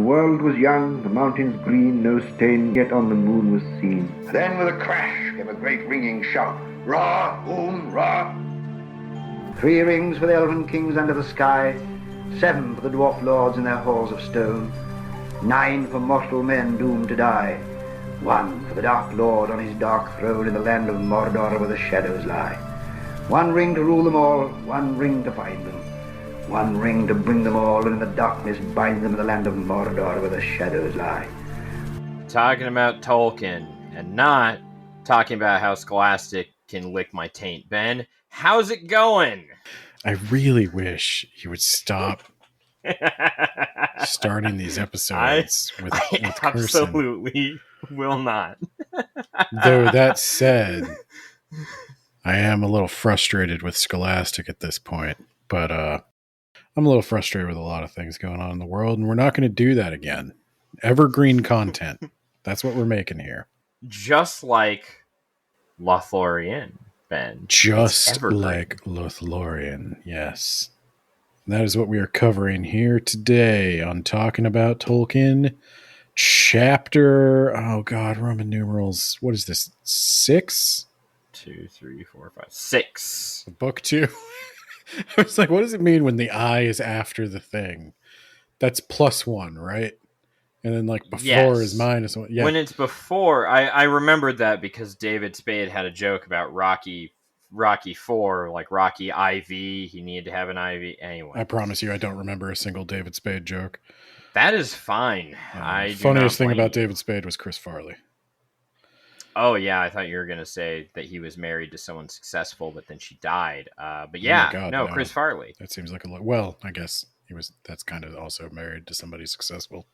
world was young, the mountains green, no stain yet on the moon was seen. Then with a crash came a great ringing shout. Ra, boom, ra. 3 rings for the elven kings under the sky, 7 for the dwarf lords in their halls of stone, 9 for mortal men doomed to die, 1 for the dark lord on his dark throne in the land of Mordor where the shadows lie. 1 ring to rule them all, 1 ring to find them, 1 ring to bring them all, and in the darkness bind them in the land of Mordor where the shadows lie. Talking about Tolkien, and not talking about how Scholastic can lick my taint. Ben, how's it going? I really wish you would stop starting these episodes with cursing. Absolutely will not. Though that said, I am a little frustrated with Scholastic at this point, but I'm a little frustrated with a lot of things going on in the world, and we're not going to do that again. Evergreen content. That's what we're making here. Just like Lothlorien, Ben. Just like Lothlorien, yes. And that is what we are covering here today on Talking About Tolkien. Chapter, Roman numerals. What is this? 6? 2, 3, 4, 5, 6. Book 2. I was like, what does it mean when the I is after the thing? That's +1, right? And then before is -1. Yeah. When it's before, I remembered that because David Spade had a joke about Rocky 4, like Rocky IV. He needed to have an IV anyway. I promise you, I don't remember a single David Spade joke. That is fine. Funniest thing about David Spade was Chris Farley. Oh yeah, I thought you were gonna say that he was married to someone successful, but then she died. But yeah, no, Chris Farley. That seems like a lot. Well, I guess he was. That's kind of also married to somebody successful.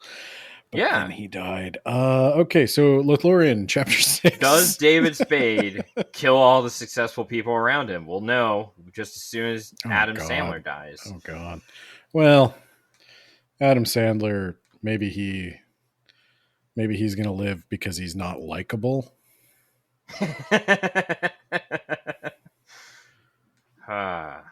But then he died. Okay, so Lothlorien, chapter 6. Does David Spade kill all the successful people around him? We'll know just as soon as Adam Sandler dies. Oh God. Well, Adam Sandler, maybe he's gonna live because he's not likable. But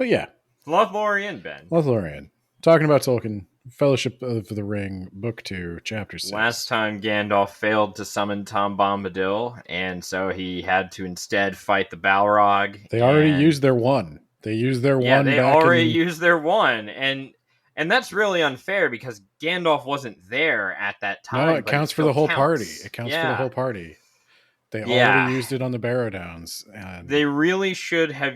yeah, Lothlorien, Ben. Lothlorien. Talking about Tolkien, Fellowship of the Ring, Book 2, Chapter 6. Last time Gandalf failed to summon Tom Bombadil, and so he had to instead fight the Balrog. They already used their one. They used their one. Yeah, they already used their one, and that's really unfair because Gandalf wasn't there at that time. No, it counts for the whole party. It counts for the whole party. They already used it on the Barrow-downs. And They really should have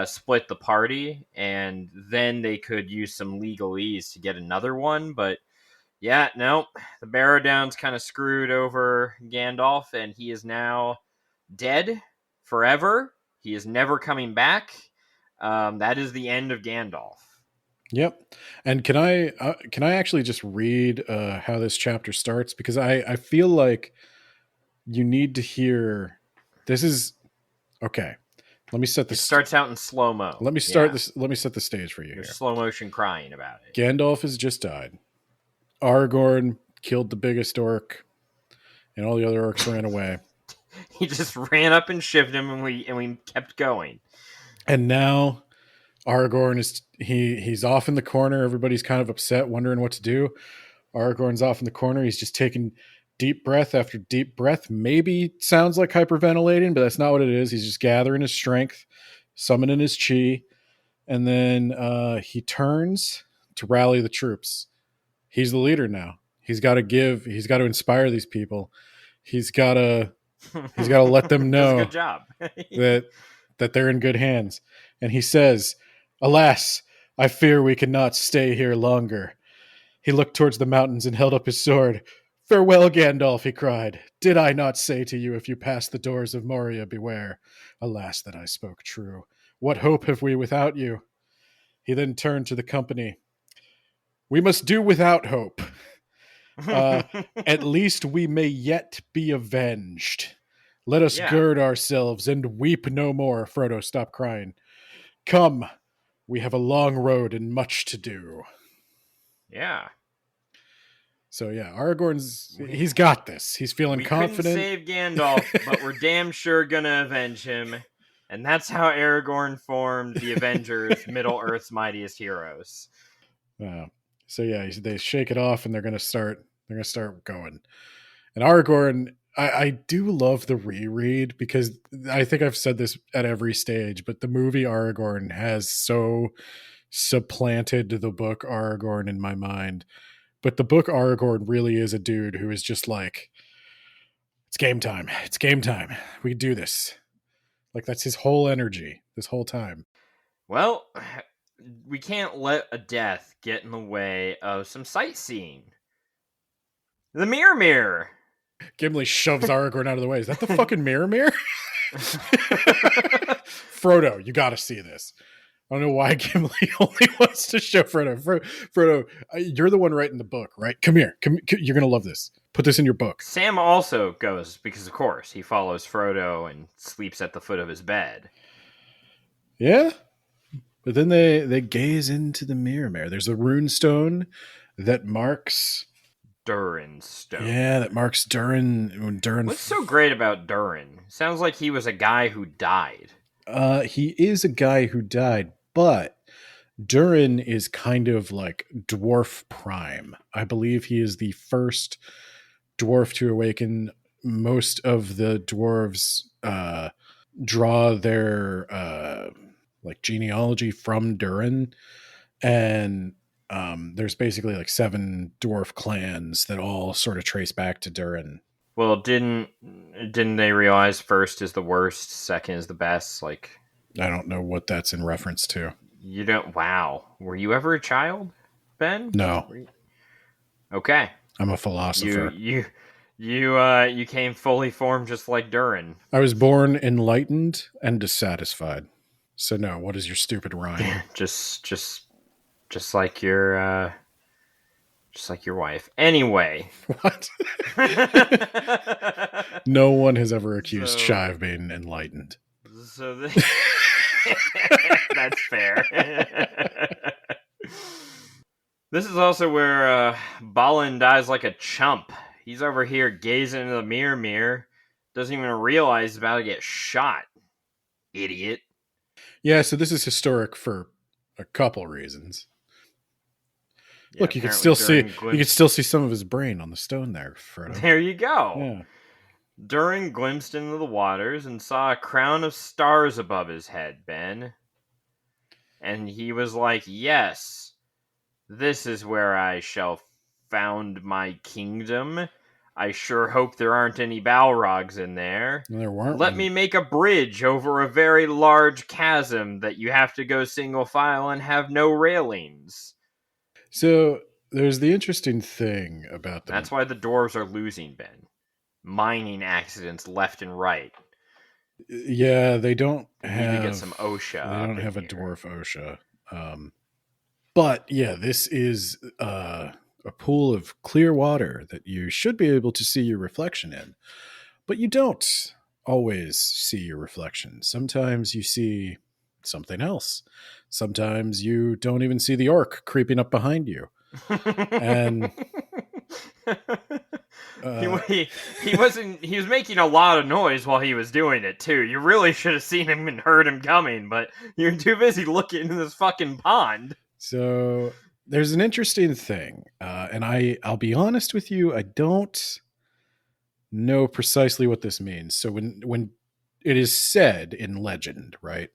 split the party, and then they could use some legalese to get another one. But yeah, no, the Barrow-downs kind of screwed over Gandalf, and he is now dead forever. He is never coming back. That is the end of Gandalf. Yep. And can I actually just read how this chapter starts? Because I feel like you need to hear. This is okay. Let me set this. It starts out in slow mo. Let me start this. Let me set the stage for you. There's slow motion crying about it. Gandalf has just died. Aragorn killed the biggest orc, and all the other orcs ran away. He just ran up and shivved him, and we kept going. And now Aragorn he's off in the corner. Everybody's kind of upset, wondering what to do. Aragorn's off in the corner. He's just taking deep breath after deep breath. Maybe sounds like hyperventilating, but that's not what it is. He's just gathering his strength, summoning his chi, and then he turns to rally the troops. He's the leader now. He's got to inspire these people. He's got to let them know good job. that they're in good hands. And he says, "Alas, I fear we cannot stay here longer." He looked towards the mountains and held up his sword. "Farewell, Gandalf," he cried. "Did I not say to you, if you pass the doors of Moria, beware? Alas, that I spoke true. What hope have we without you?" He then turned to the company. "We must do without hope. At least we may yet be avenged. Let us gird ourselves and weep no more." Frodo, stop crying. "Come, we have a long road and much to do." Yeah. So yeah, he's got this. He's feeling confident. We couldn't save Gandalf, but we're damn sure gonna avenge him. And that's how Aragorn formed the Avengers, Middle Earth's mightiest heroes. So yeah, they shake it off, and they're gonna start going. And Aragorn, I do love the reread because I think I've said this at every stage, but the movie Aragorn has so supplanted the book Aragorn in my mind. But the book Aragorn really is a dude who is just like, it's game time. It's game time. We do this. Like that's his whole energy this whole time. Well, we can't let a death get in the way of some sightseeing. The Mirror. Gimli shoves Aragorn out of the way. Is that the fucking Mirror? Frodo, you got to see this. I don't know why Gimli only wants to show Frodo. Frodo, you're the one writing the book, right? Come here. You're going to love this. Put this in your book. Sam also goes because, of course, he follows Frodo and sleeps at the foot of his bed. Yeah. But then they gaze into the Mirror. There's a rune stone that marks... Durin stone. Yeah, that marks Durin. When Durin... What's so great about Durin? Sounds like he was a guy who died. He is a guy who died, but Durin is kind of like dwarf prime. I believe he is the first dwarf to awaken. Most of the dwarves draw their like genealogy from Durin, and there's basically like 7 dwarf clans that all sort of trace back to Durin. Well, didn't they realize first is the worst, second is the best? Like, I don't know what that's in reference to. You don't. Wow, were you ever a child, Ben? No. Okay. I'm a philosopher. You came fully formed just like Durin. I was born enlightened and dissatisfied. So no, what is your stupid rhyme? just like your wife. Anyway. What? No one has ever accused Shai of being enlightened. So that's fair. This is also where Balin dies like a chump. He's over here gazing into the mirror. Doesn't even realize he's about to get shot. Idiot. Yeah, so this is historic for a couple reasons. Yeah, look, you can still see some of his brain on the stone there, Frodo. There you go. Yeah. Durin glimpsed into the waters and saw a crown of stars above his head, Ben. And he was like, yes, this is where I shall found my kingdom. I sure hope there aren't any Balrogs in there. There weren't. Let me make a bridge over a very large chasm that you have to go single file and have no railings. So there's the interesting thing about them. That's why the dwarves are losing, Ben. Mining accidents left and right. Yeah, they don't have... need to get some OSHA. They don't have a dwarf OSHA. But yeah, this is a pool of clear water that you should be able to see your reflection in. But you don't always see your reflection. Sometimes you see something else. Sometimes you don't even see the orc creeping up behind you. And he was making a lot of noise while he was doing it too. You really should have seen him and heard him coming, but you're too busy looking in this fucking pond. So there's an interesting thing, and I'll be honest with you, I don't know precisely what this means. So when it is said in legend, right,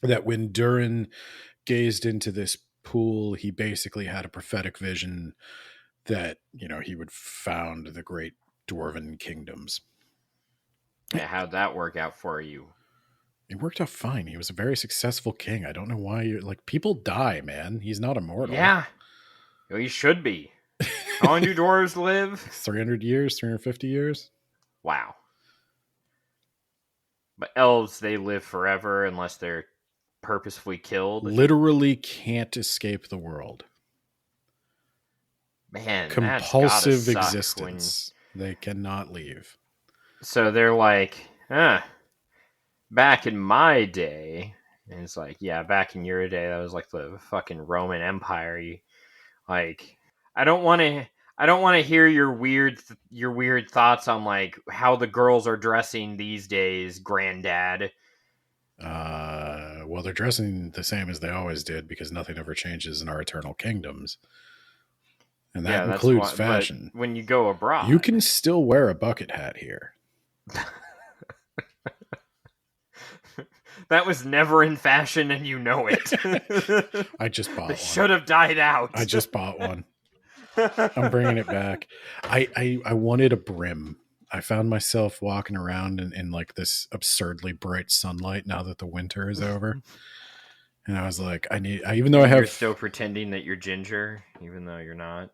that when Durin gazed into this pool, he basically had a prophetic vision that, you know, he would found the great dwarven kingdoms. Yeah, how'd that work out for you? It worked out fine. He was a very successful king. I don't know why you're like, people die, man. He's not immortal. Yeah. Well, he should be. How long do dwarves live? 300 years, 350 years. Wow. But elves, they live forever unless they're purposefully killed. Literally can't escape the world. Man, compulsive existence. They cannot leave. So they're like, back in my day, and it's like, yeah, back in your day, that was like the fucking Roman Empire. I don't want to hear your weird thoughts on like how the girls are dressing these days, granddad. Well, they're dressing the same as they always did because nothing ever changes in our eternal kingdoms. and that that's includes why, fashion. But when you go abroad, You can still wear a bucket hat here. That was never in fashion, and you know it. I just bought They one. should have died out. I just bought one. I'm bringing it back. I wanted a brim. I found myself walking around in like this absurdly bright sunlight now that the winter is over. And I was like, even though You're still pretending that you're ginger, even though you're not.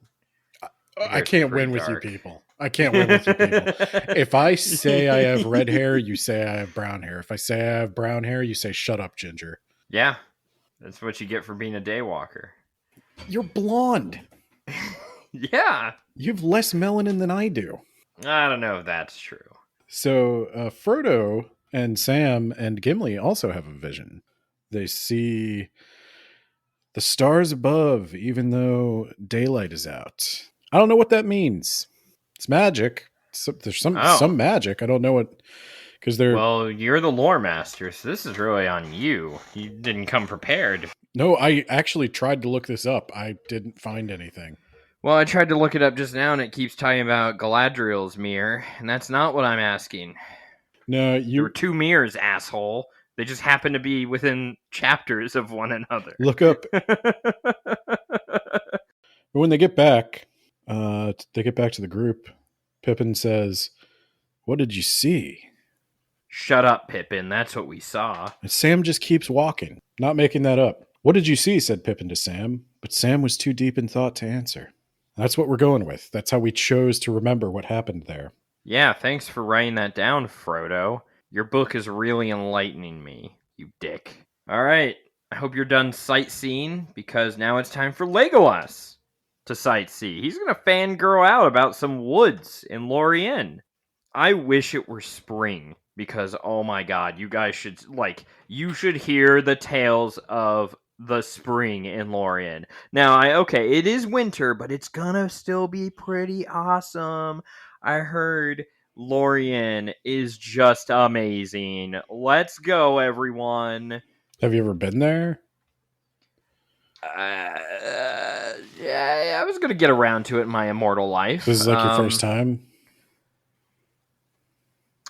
I can't win with you people. I can't win with you people. If I say I have red hair, you say I have brown hair. If I say I have brown hair, you say shut up, ginger. Yeah, that's what you get for being a daywalker. You're blonde. Yeah. You have less melanin than I do. I don't know if that's true. So Frodo and Sam and Gimli also have a vision. They see the stars above, even though daylight is out. I don't know what that means. It's magic. There's some magic. I don't know what, because they're. Well, you're the lore master, so this is really on you. You didn't come prepared. No, I actually tried to look this up. I didn't find anything. Well, I tried to look it up just now, and it keeps talking about Galadriel's mirror, and that's not what I'm asking. No, There were two mirrors, asshole. They just happen to be within chapters of one another. Look up. When they get back to the group, Pippin says, "What did you see?" Shut up, Pippin. That's what we saw. And Sam just keeps walking, not making that up. "What did you see?" said Pippin to Sam, but Sam was too deep in thought to answer. That's what we're going with. That's how we chose to remember what happened there. Yeah, thanks for writing that down, Frodo. Your book is really enlightening me, you dick. All right, I hope you're done sightseeing, because now it's time for Legolas to sightsee. He's going to fangirl out about some woods in Lorien. I wish it were spring, because, oh my god, you guys should, you should hear the tales of the spring in Lorien. Now, it is winter, but it's gonna still be pretty awesome. I heard Lorien is just amazing. Let's go, everyone. Have you ever been there? Yeah, I was gonna get around to it in my immortal life. This is like your first time?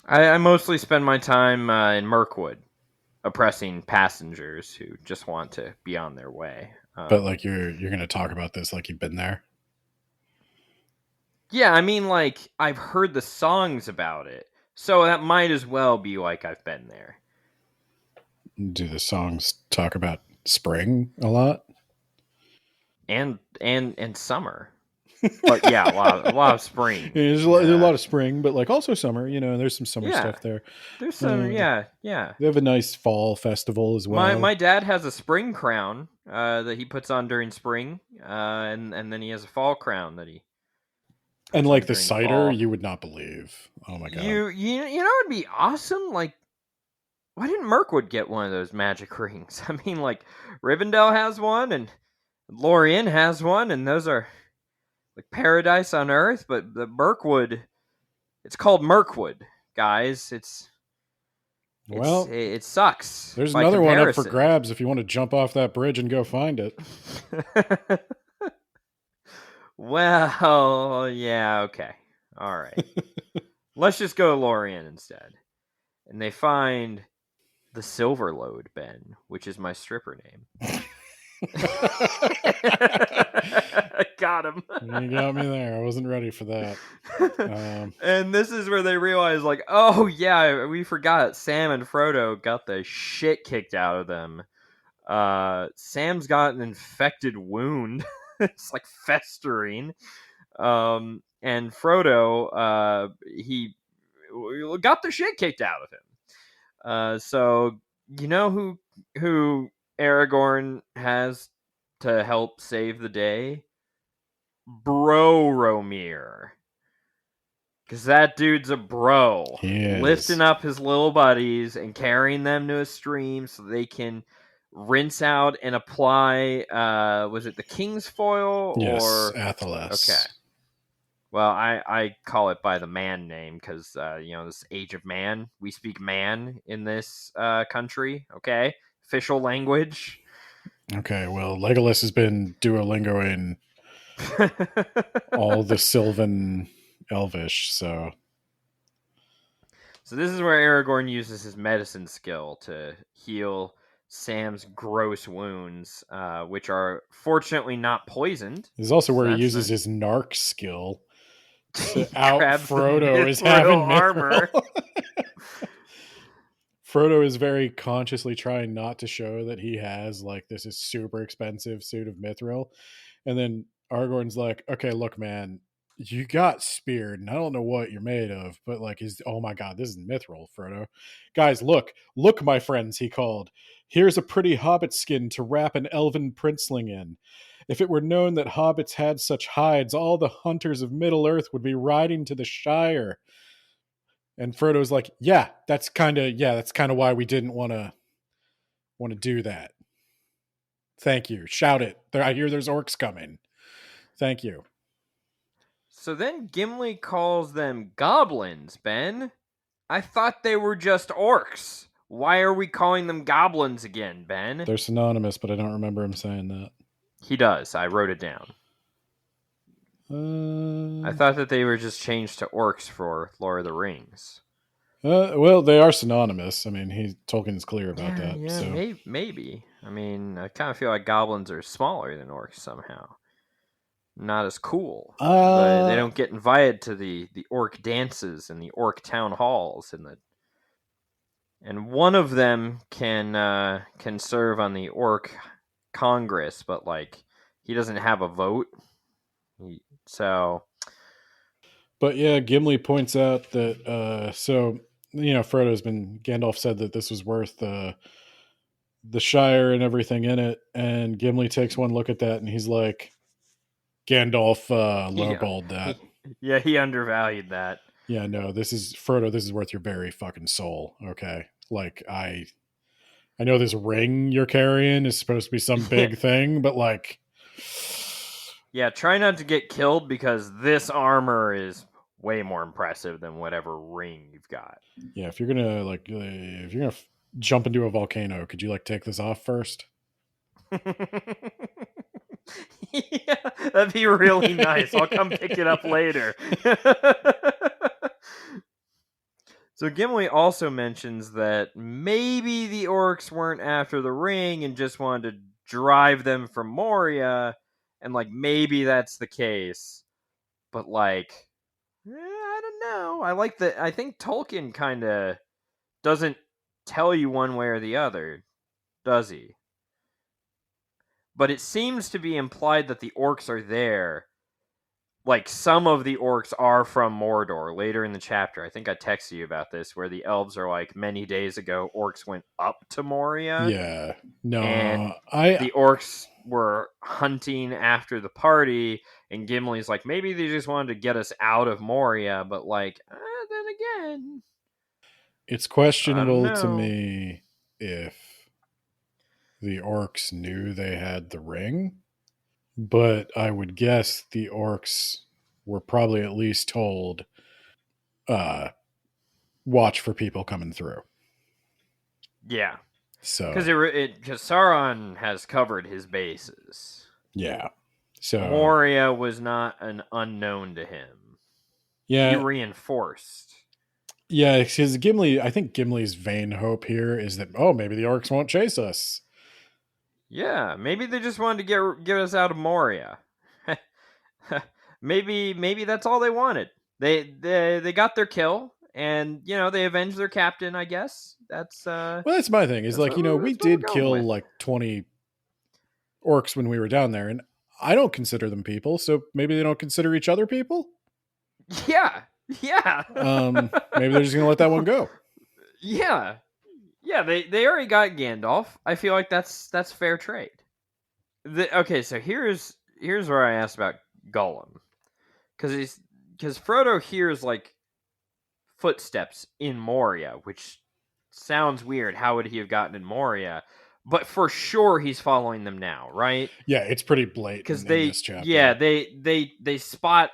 I mostly spend my time in Mirkwood, oppressing passengers who just want to be on their way. But like you're going to talk about this like you've been there? Yeah, I mean, I've heard the songs about it, so that might as well be like I've been there. Do the songs talk about spring a lot? And summer. But yeah, a lot of spring. Yeah, there's a lot of spring, but like also summer. There's some summer stuff there. There's some, yeah. They have a nice fall festival as well. My dad has a spring crown that he puts on during spring, and then he has a fall crown that he. And like the cider, fall. You would not believe. Oh my god! You know it'd be awesome. Like, why didn't Mirkwood get one of those magic rings? I mean, Rivendell has one, and Lorien has one, and those are like paradise on earth. But the Mirkwood, it's called Mirkwood, guys. It sucks. There's another one up for grabs if you want to jump off that bridge and go find it. Well, yeah, okay. All right. Let's just go to Lorien instead. And they find the Silverlode Ben, which is my stripper name. Got him. You got me there. I wasn't ready for that. And this is where they realize, oh yeah, we forgot Sam and Frodo got the shit kicked out of them. Sam's got an infected wound. It's festering. And Frodo, he got the shit kicked out of him. So you know who Aragorn has to help save the day? Boromir. Because that dude's a bro. Lifting up his little buddies and carrying them to a stream so they can rinse out and apply, was it the King's Foil? Yes, or Athelas. Okay. Well, I call it by the man name because, this age of man, we speak man in this country, okay? Official language. Okay, well, Legolas has been Duolingoing all the Sylvan Elvish. So this is where Aragorn uses his medicine skill to heal Sam's gross wounds, which are fortunately not poisoned. this is also where he That's uses nice. his narc skill He to out grabs the Frodo as mithril having armor. mithril. Frodo is very consciously trying not to show that he has like this is super expensive suit of mithril. And then Aragorn's like, okay, look, man, you got speared, and I don't know what you're made of, but like, oh my god, this is mithril, Frodo. Guys, look, my friends, he called. Here's a pretty hobbit skin to wrap an elven princeling in. If it were known that hobbits had such hides, all the hunters of Middle Earth would be riding to the Shire. And Frodo's like, that's kind of why we didn't want to do that. Thank you. Shout it. I hear there's orcs coming. Thank you. So then Gimli calls them goblins, Ben. I thought they were just orcs. Why are we calling them goblins again, Ben? They're synonymous, but I don't remember him saying that. He does. I wrote it down. I thought that they were just changed to orcs for Lord of the Rings. Well, they are synonymous. I mean, Tolkien's clear about that. Yeah, so. maybe. I mean, I kind of feel like goblins are smaller than orcs somehow. Not as cool. They don't get invited to the orc dances and the orc town halls and one of them can serve on the orc Congress, but like he doesn't have a vote. But yeah, Gimli points out that Gandalf said that this was worth the Shire and everything in it, and Gimli takes one look at that and he's like, Gandalf lowballed that. Yeah, he undervalued that. Yeah, no, this is Frodo. This is worth your very fucking soul. Okay, like I know this ring you're carrying is supposed to be some big thing, but like, yeah, try not to get killed because this armor is way more impressive than whatever ring you've got. Yeah, if you're gonna jump into a volcano, could you like take this off first? Yeah, that'd be really nice. I'll come pick it up later. So Gimli also mentions that maybe the orcs weren't after the ring and just wanted to drive them from Moria, and like maybe that's the case. But like, I don't know. I think Tolkien kind of doesn't tell you one way or the other, does he? But it seems to be implied that the orcs are there. Like, some of the orcs are from Mordor later in the chapter. I think I texted you about this, where the elves are like, many days ago, orcs went up to Moria. Yeah. No. And the orcs were hunting after the party, and Gimli's like, maybe they just wanted to get us out of Moria, but like, then again... It's questionable to me if the orcs knew they had the ring, but I would guess the orcs were probably at least told, watch for people coming through. Yeah. So because Sauron has covered his bases. Yeah. So Moria was not an unknown to him. Yeah. He reinforced. Yeah, because I think Gimli's vain hope here is that, maybe the orcs won't chase us. Yeah, maybe they just wanted to get us out of Moria. maybe that's all they wanted. They got their kill, and they avenged their captain. I guess that's. Well, that's my thing. Is like we did kill like 20 orcs when we were down there, and I don't consider them people. So maybe they don't consider each other people. Yeah. Maybe they're just gonna let that one go. Yeah. They already got Gandalf. I feel like that's fair trade. Okay, so here's where I asked about Gollum, because Frodo hears like footsteps in Moria, which sounds weird. How would he have gotten in Moria? But for sure, he's following them now, right? Yeah, it's pretty blatant because this chapter. Yeah, they spot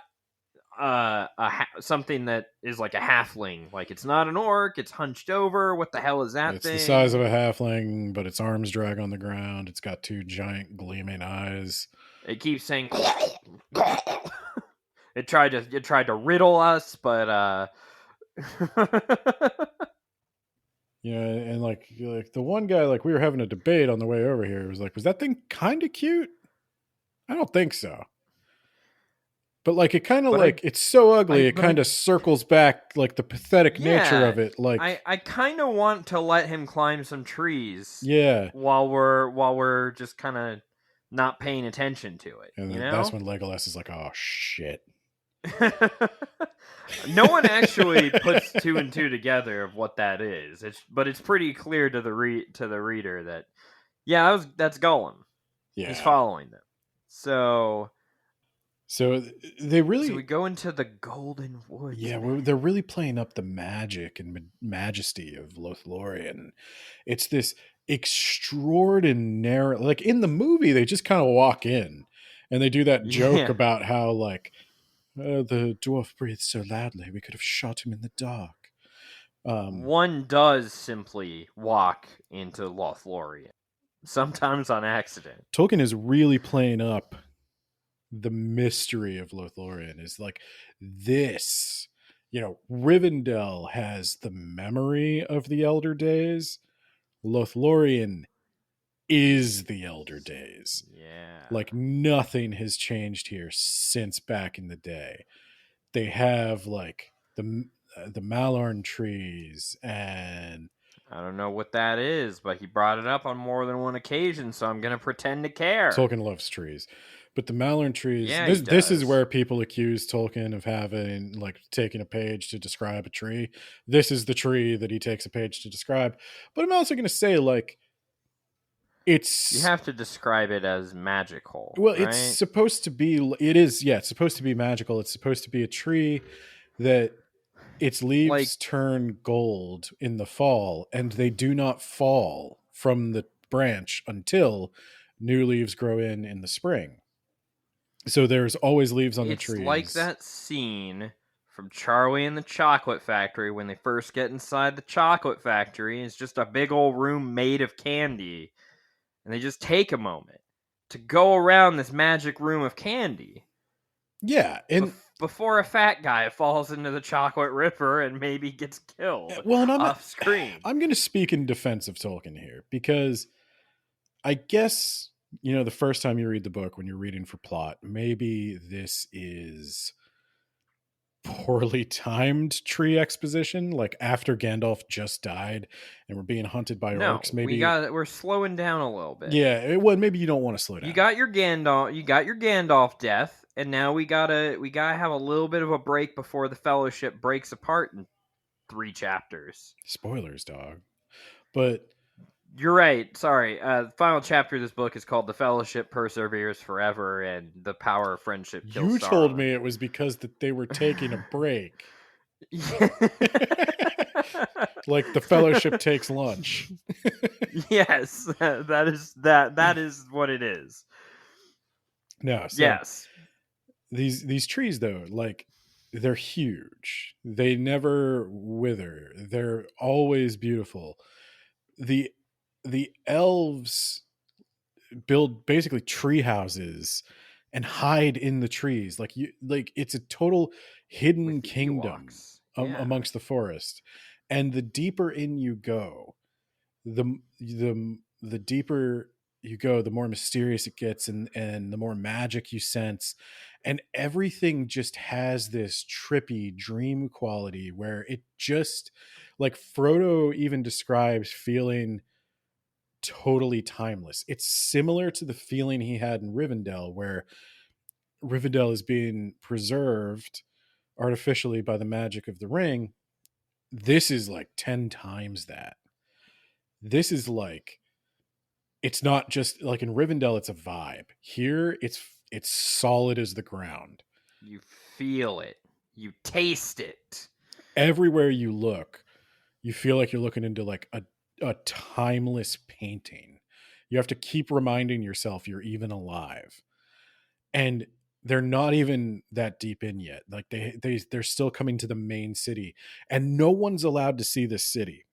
something that is like a halfling. Like, it's not an orc, it's hunched over. What the hell is that thing? It's the size of a halfling, but its arms drag on the ground. It's got two giant gleaming eyes. It keeps saying it tried to riddle us, but Yeah, and like the one guy, like we were having a debate on the way over here. It was like, was that thing kind of cute? I don't think so. But like it kind of but like it's so ugly, I it but I kind of circles back like the pathetic nature yeah, of it. Like I kind of want to let him climb some trees yeah, while we're just kind of not paying attention to it, and you then that's know? when Legolas is like, oh shit. No one actually puts two and two together of what that is. But it's pretty clear to the reader that yeah, that's Gollum. He's Yeah. following them. So So they we really, go into the Golden Woods. yeah, man. they're really playing up the magic and majesty of Lothlorien. It's this extraordinary, like in the movie, they just kind of walk in and they do that joke Yeah. about how like the dwarf breathed so loudly we could have shot him in the dark. One does simply walk into Lothlorien, sometimes on accident. Tolkien is really playing up the mystery of Lothlorien. Is like this, Rivendell has the memory of the Elder Days. Lothlorien is the Elder Days. Yeah. Like nothing has changed here since back in the day. They have like the Malorn trees, and I don't know what that is, but he brought it up on more than one occasion, so I'm going to pretend to care. Tolkien loves trees. But the Malorn trees, Yeah, he this is does. where people accuse Tolkien of having like taking a page to describe a tree. This is the tree that he takes a page to describe. But I'm also going to say like You it's have to describe it as magical, well, right? it's supposed to be. It is, yeah. It's supposed to be magical. It's supposed to be a tree that its leaves turn gold in the fall, and they do not fall from the branch until new leaves grow in the spring. So there's always leaves on the It's trees. like that scene from Charlie and the Chocolate Factory when they first get inside the chocolate factory. It's just a big old room made of candy. And they just take a moment to go around this magic room of candy. Yeah, and before a fat guy falls into the chocolate river and maybe gets killed well, and off screen. I'm going to speak in defense of Tolkien here because I guess the first time you read the book when you're reading for plot, maybe this is poorly timed tree exposition, like after Gandalf just died and we're being hunted by orcs. Maybe we're slowing down a little bit. Yeah, well, maybe you don't want to slow down. You got your Gandalf death, and now we gotta have a little bit of a break before the Fellowship breaks apart in 3 chapters. Spoilers, dog. But you're right. Sorry. The final chapter of this book is called "The Fellowship Perseveres Forever," and the power of friendship kills you Sauron. told me it was because that they were taking a break. Like the Fellowship takes lunch. Yes, that is what it is. No, so yes. These trees though, like they're huge. They never wither. They're always beautiful. The elves build basically tree houses and hide in the trees. Like it's a total hidden kingdom amongst the forest. And the deeper in you go, the deeper you go, the more mysterious it gets, and the more magic you sense, and everything just has this trippy dream quality where it just, like Frodo even describes feeling totally timeless. It's similar to the feeling he had in Rivendell, where Rivendell is being preserved artificially by the magic of the ring. This is like 10 times that. This is like, it's not just like in Rivendell, it's a vibe. Here, it's solid as the ground. You feel it. You taste it. Everywhere you look, you feel like you're looking into like a timeless painting. You have to keep reminding yourself you're even alive. And they're not even that deep in yet. Like they're still coming to the main city, and no one's allowed to see this city.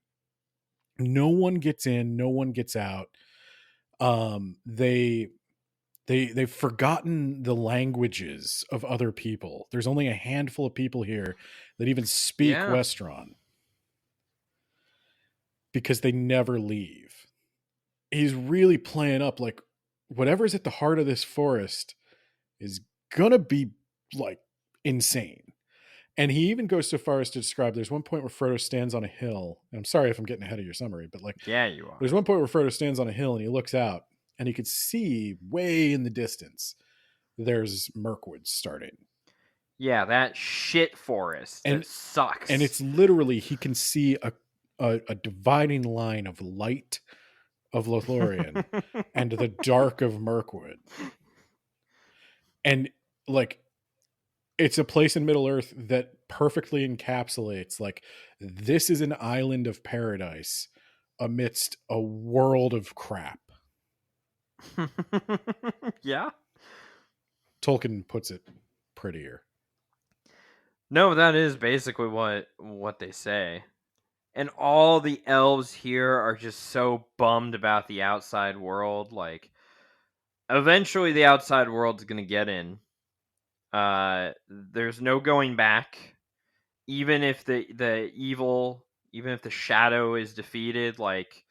No one gets in, no one gets out. They they've forgotten the languages of other people. There's only a handful of people here that even speak Yeah. Westron because they never leave. He's really playing up like whatever's at the heart of this forest is gonna be like insane. And he even goes so far as to describe there's one point where Frodo stands on a hill. And I'm sorry if I'm getting ahead of your summary, but like Yeah, you are. there's one point where Frodo stands on a hill and he looks out and he could see way in the distance there's Mirkwood starting. Yeah, that shit forest And that sucks. and it's literally he can see a dividing line of light of Lothlorien and the dark of Mirkwood. And like it's a place in Middle Earth that perfectly encapsulates like this is an island of paradise amidst a world of crap. Yeah. Tolkien puts it prettier. No, that is basically what they say. And all the elves here are just so bummed about the outside world. Like, eventually the outside world's gonna get in. There's no going back. Even if the evil, even if the shadow is defeated, like,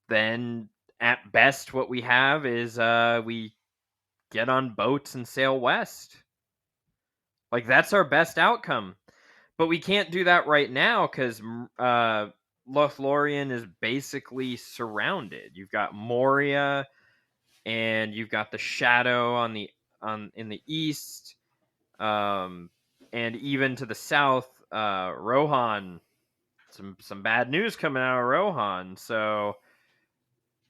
then at best what we have is we get on boats and sail west. Like, that's our best outcome. But we can't do that right now because Lothlorien is basically surrounded. You've got Moria, and you've got the Shadow in the east, and even to the south, Rohan. Some bad news coming out of Rohan. So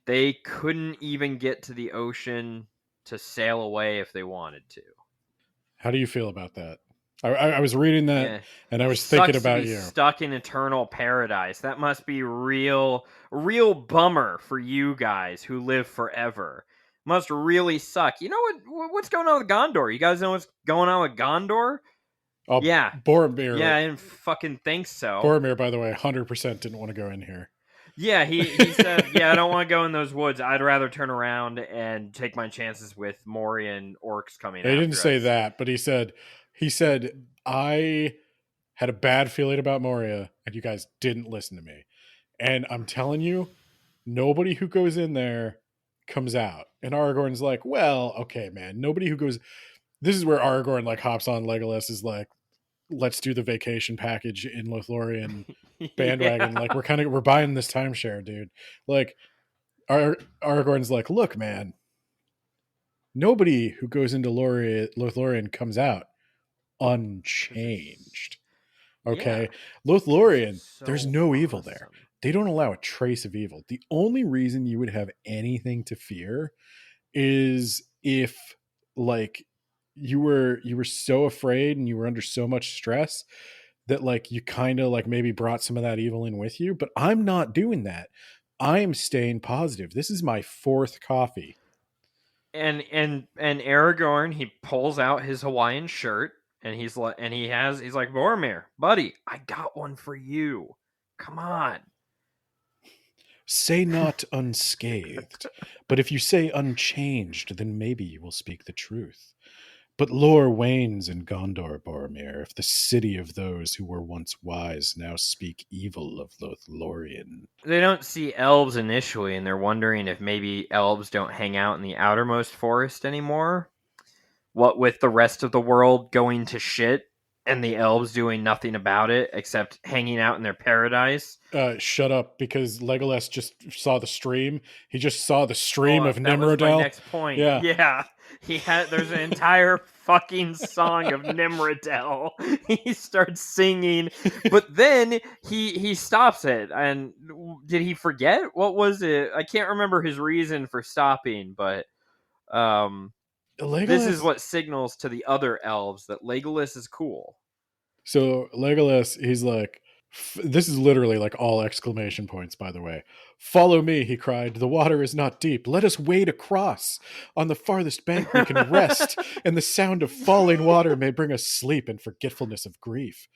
they couldn't even get to the ocean to sail away if they wanted to. How do you feel about that? I was reading that Yeah. and I was Sucks thinking to about be you. stuck in eternal paradise. That must be real bummer for you guys who live forever. Must really suck. You know what's going on with Gondor? You guys know what's going on with Gondor? Oh, Yeah. Boromir. Yeah, I didn't fucking think so. Boromir, by the way, 100% didn't want to go in here. Yeah, he said, yeah, I don't want to go in those woods. I'd rather turn around and take my chances with Moria and orcs coming He after didn't say us. that, but he said I had a bad feeling about Moria and you guys didn't listen to me. And I'm telling you, nobody who goes in there comes out. And Aragorn's like, well, okay, man. Nobody who goes. This is where Aragorn like hops on Legolas is like, let's do the vacation package in Lothlorien bandwagon. Yeah. Like we're buying this timeshare, dude. Like Aragorn's like, look, man. Nobody who goes into Lothlorien comes out unchanged. Okay. Yeah. Lothlorien, So there's no evil awesome. there. They don't allow a trace of evil. The only reason you would have anything to fear is if like you were so afraid and you were under so much stress that like you kind of like maybe brought some of that evil in with you, but I'm not doing that. I'm staying positive. This is my fourth coffee. And Aragorn, he pulls out his Hawaiian shirt and he's like Boromir, buddy, I got one for you. Come on. Say not unscathed, but if you say unchanged, then maybe you will speak the truth. But lore wanes in Gondor, Boromir, if the city of those who were once wise now speak evil of Lothlorien. They don't see elves initially, and they're wondering if maybe elves don't hang out in the outermost forest anymore. What with the rest of the world going to shit and the elves doing nothing about it except hanging out in their paradise. Shut up, because Legolas just saw the stream. He just saw the stream of That was my Nimrodel. next point. Yeah. There's an entire fucking song of Nimrodel. He starts singing, but then he stops it. And did he forget? What was it? I can't remember his reason for stopping, but this is what signals to the other elves that Legolas is cool. So Legolas, he's like, This is literally like all exclamation points, by the way. Follow me, he cried. The water is not deep. Let us wade across. On the farthest bank we can rest, and the sound of falling water may bring us sleep and forgetfulness of grief.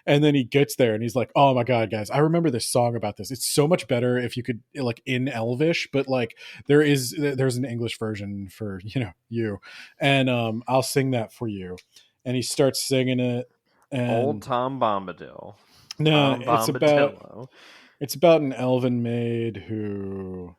And then he gets there and he's like, oh my God, guys, I remember this song about this. It's so much better if you could, like, in Elvish, but like there's an English version for, you. And I'll sing that for you. And he starts singing it. And Old Tom Bombadil. no, Tom Bombadillo. it's about an elven maid who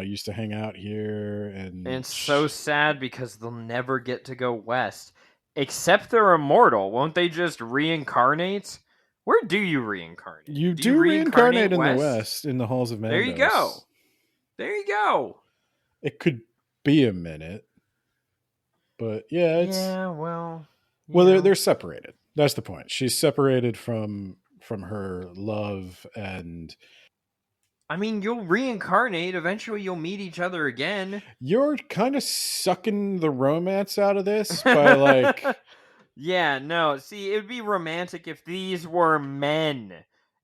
used to hang out here, and it's so sad because they'll never get to go west. Except they're immortal. Won't they just reincarnate? Where do you reincarnate? You do reincarnate in the West, in the halls of Mandos. There you go. There you go. It could be a minute, but yeah, it's well, they're separated. That's the point. She's separated from her love, and I mean, you'll reincarnate. Eventually, you'll meet each other again. You're kind of sucking the romance out of this by like. Yeah, no. See, it would be romantic if these were men,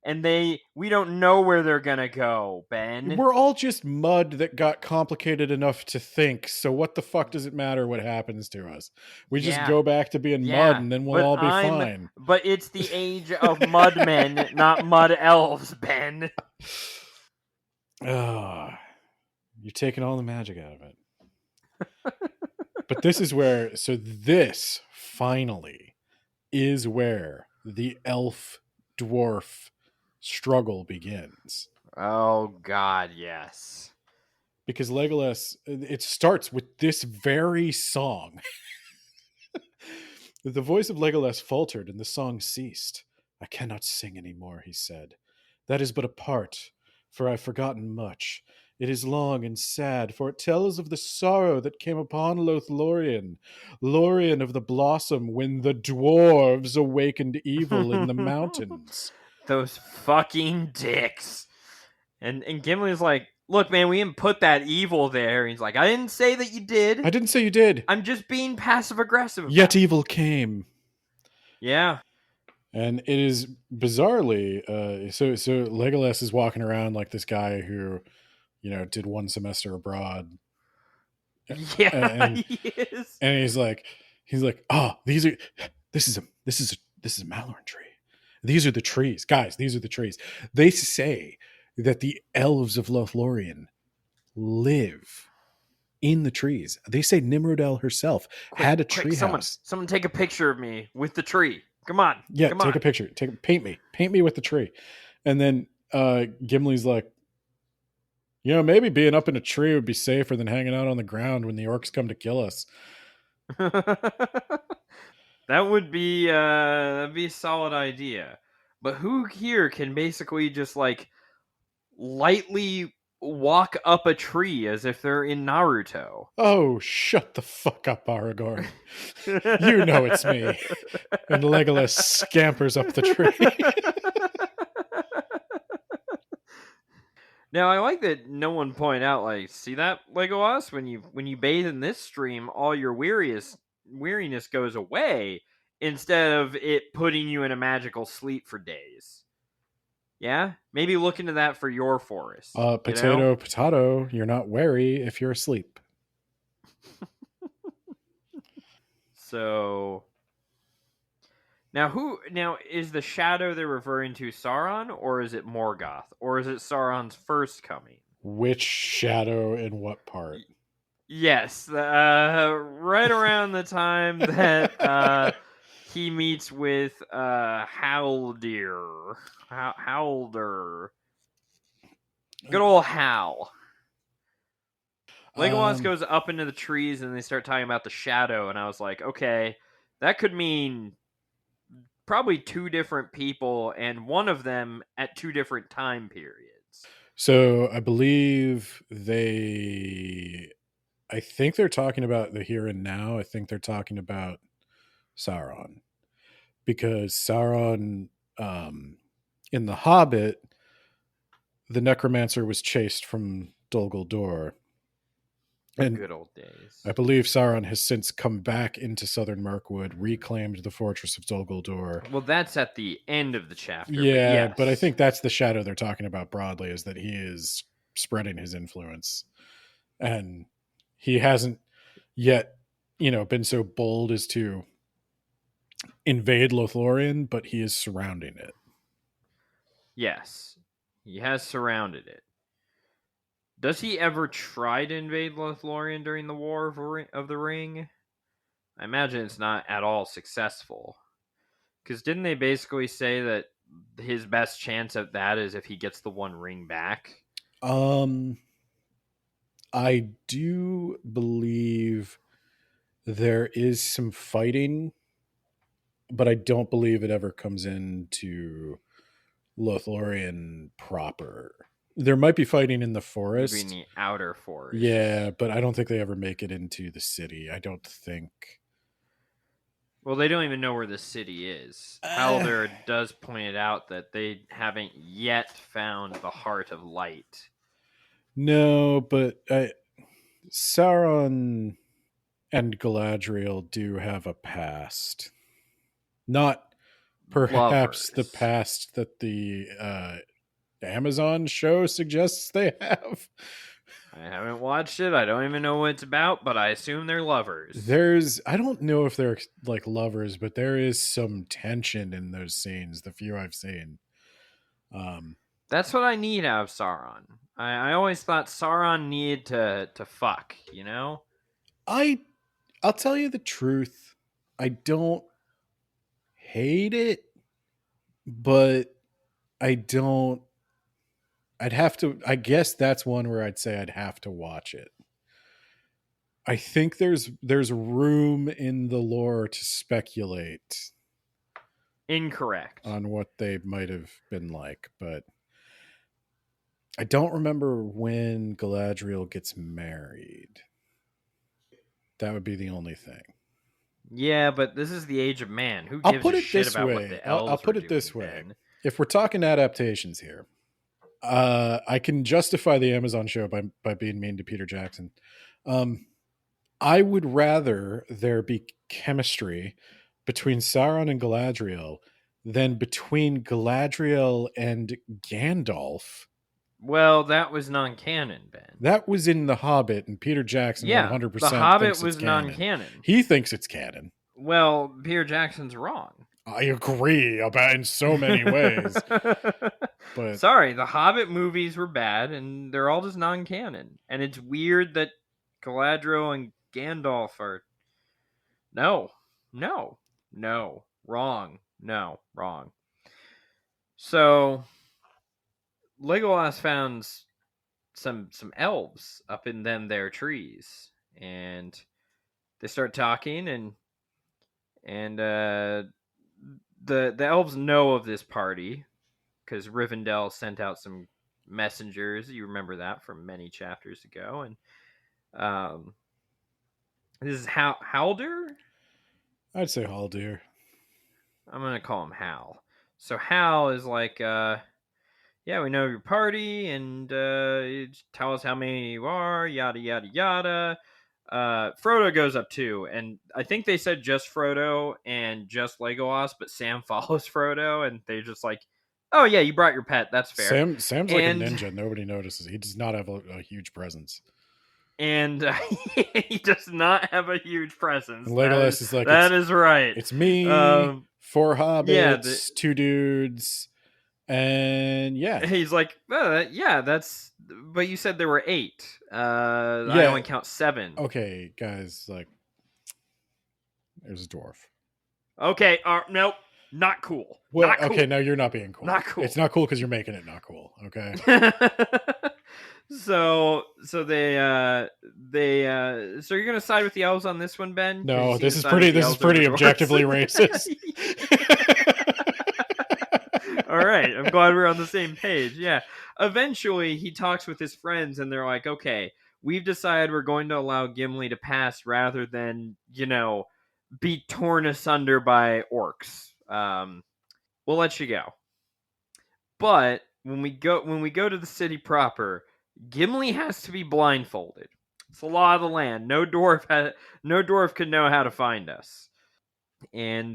and we don't know where they're gonna go, Ben. We're all just mud that got complicated enough to think. So what the fuck does it matter what happens to us? We just go back to being mud, and then we'll all be fine. But it's the age of mud men, not mud elves, Ben. You're taking all the magic out of it. But this is where, this finally is where the elf dwarf struggle begins. Oh God, yes. Because Legolas, it starts with this very song. The voice of Legolas faltered and the song ceased. I cannot sing any more, he said. That is but a part, for I've forgotten much. It is long and sad, for it tells of the sorrow that came upon Lothlorien, Lorien of the Blossom, when the dwarves awakened evil in the mountains. Those fucking dicks. And Gimli's like, look, man, we didn't put that evil there. He's like, I didn't say that you did. I didn't say you did. I'm just being passive-aggressive. Yet evil came. Yeah. And it is bizarrely, so Legolas is walking around like this guy who, did one semester abroad. Yeah, and, he is. And he's like, oh, this is a Malorn tree. These are the trees, guys. These are the trees. They say that the elves of Lothlorien live in the trees. They say Nimrodel herself had a tree house. Someone take a picture of me with the tree. Come on. Yeah, take a picture. Paint me with the tree. And then Gimli's like, maybe being up in a tree would be safer than hanging out on the ground when the orcs come to kill us. That would be that'd be a solid idea. But who here can basically just like lightly walk up a tree as if they're in Naruto? Oh, shut the fuck up, Aragorn. You know it's me. And Legolas scampers up the tree. Now, I like that no one pointed out, like, see that, Legolas? When you bathe in this stream, all your weariness goes away instead of it putting you in a magical sleep for days. Yeah? Maybe look into that for your forest. Potato. You're not wary if you're asleep. So... Now, is the shadow they're referring to Sauron, or is it Morgoth? Or is it Sauron's first coming? Which shadow in what part? Yes, right around the time that he meets with Haldir. Haldir. Good old Hal. Legolas goes up into the trees and they start talking about the shadow, and I was like, okay, that could mean probably two different people, and one of them at two different time periods. So I believe I think they're talking about the here and now. I think they're talking about Sauron. Because Sauron, in The Hobbit, the necromancer was chased from Dol Guldur. And Good old days. I believe Sauron has since come back into southern Mirkwood, reclaimed the fortress of Dol Guldur. Well, that's at the end of the chapter. Yeah, but but I yes. think that's the shadow they're talking about broadly, is that he is spreading his influence. And he hasn't yet, been so bold as to invade Lothlorien, but he is surrounding it. Yes, he has surrounded it. Does he ever try to invade Lothlorien during the War of the Ring? I imagine it's not at all successful. Because didn't they basically say that his best chance at that is if he gets the One Ring back? I do believe there is some fighting, but I don't believe it ever comes into Lothlorien proper. There might be fighting in the forest. Maybe in the outer forest. Yeah, but I don't think they ever make it into the city. I don't think. Well, they don't even know where the city is. Halder does point it out that they haven't yet found the Heart of Light. No, but Sauron and Galadriel do have a past. Not perhaps the Lovers. past that the Amazon show suggests they have. I haven't watched it. I don't even know what it's about, but I assume they're lovers. I don't know if they're like lovers, but there is some tension in those scenes, the few I've seen. That's what I need out of Sauron. I always thought Sauron needed to fuck, you know? I'll tell you the truth. I don't hate it, but I'd have to, I guess that's one where I'd say I'd have to watch it. I think there's room in the lore to speculate. Incorrect. On what they might have been like, but I don't remember when Galadriel gets married. That would be the only thing. Yeah, but this is the Age of Man. Who gives a shit about what the elves I'll put it this way. If we're talking adaptations here, I can justify the Amazon show by being mean to Peter Jackson. I would rather there be chemistry between Sauron and Galadriel than between Galadriel and Gandalf. Well, that was non-canon, Ben. That was in The Hobbit, and Peter Jackson 100% The Hobbit thinks was it's canon. non-canon. He thinks it's canon. Well, Peter Jackson's wrong. I agree about in so many ways. But sorry, the Hobbit movies were bad, and they're all just non-canon. And it's weird that Galadriel and Gandalf are no, wrong. So Legolas found some elves up in their trees, and they start talking, and the elves know of this party because Rivendell sent out some messengers. You remember that from many chapters ago, and this is Halder? I'd say Haldir. I'm going to call him Hal. So Hal is like, yeah, we know your party, and tell us how many you are, yada, yada, yada. Frodo goes up too, and I think they said just Frodo and just Legolas, but Sam follows Frodo, and they're just like, oh yeah, you brought your pet, that's fair. Sam's like a ninja. Nobody notices. He does not have a huge presence. And he does not have a huge presence. And Legolas is like, that is right. It's me, 4 hobbits, 2 dudes, and yeah. He's like, yeah, that's. But you said there were 8. I only count 7. Okay, guys, like, there's a dwarf. Okay, nope, not cool. Well, not cool. Okay, no, you're not being cool. Not cool. It's not cool because you're making it not cool. Okay. So they so you're gonna side with the elves on this one, Ben? No, this is pretty objectively racist. All right, I'm glad we're on the same page. Yeah. Eventually, he talks with his friends, and they're like, "Okay, we've decided we're going to allow Gimli to pass rather than, be torn asunder by orcs. We'll let you go." But when we go to the city proper, Gimli has to be blindfolded. It's the law of the land. No dwarf can know how to find us. And